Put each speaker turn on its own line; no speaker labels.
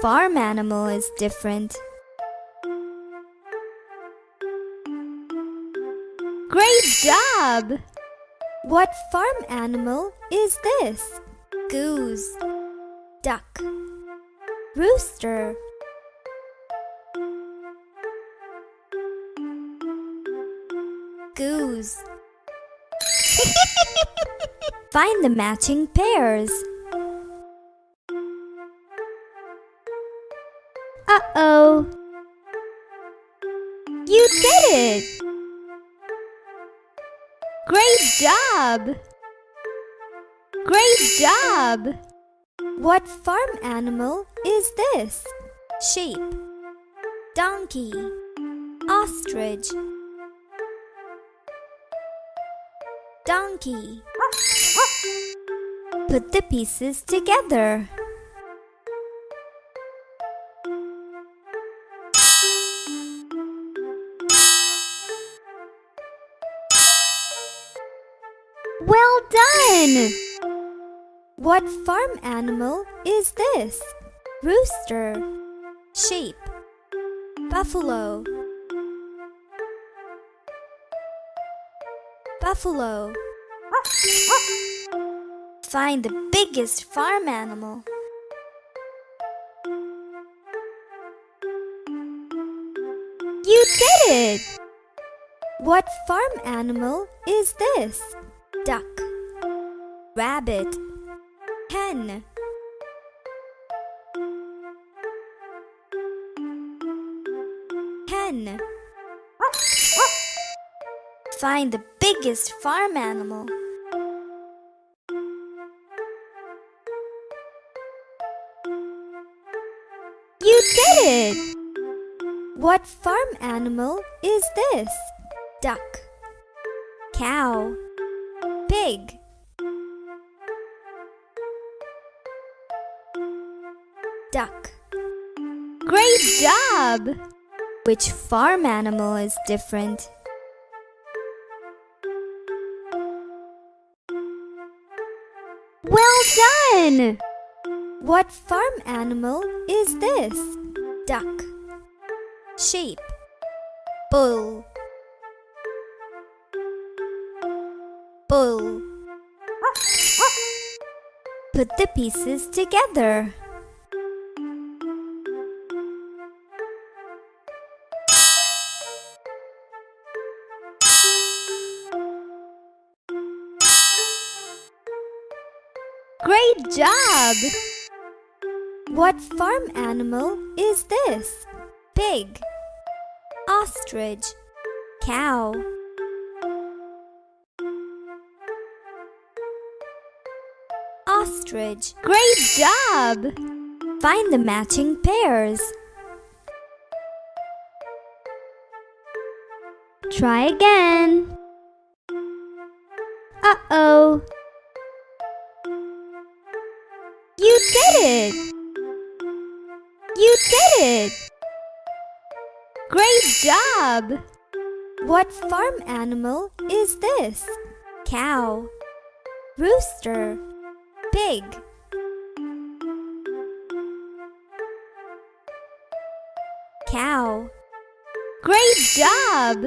farm animal is different? Great job! What farm animal is this? Goose, duck, rooster. Goose. Find the matching pairs. Uh-oh! You did it! Great job! Great job! What farm animal is this? Sheep, donkey, ostrich. Donkey. Put the pieces together. Well done! What farm animal is this? Rooster, sheep, buffalo. Buffalo. Find the biggest farm animal. You did it! What farm animal is this? Duck, rabbit, hen. Hen. Find the biggest farm animal. You did it! What farm animal is this? Duck, cow, pig. Duck. Great job! Which farm animal is different? Well done! What farm animal is this? Duck, sheep, bull. Bull. Put the pieces together. Great job! What farm animal is this? Pig, ostrich, cow. Ostrich. Great job! Find the matching pairs. Try again. Uh-oh! You did it! You did it! Great job! What farm animal is this? Cow, rooster, pig. Cow. Great job!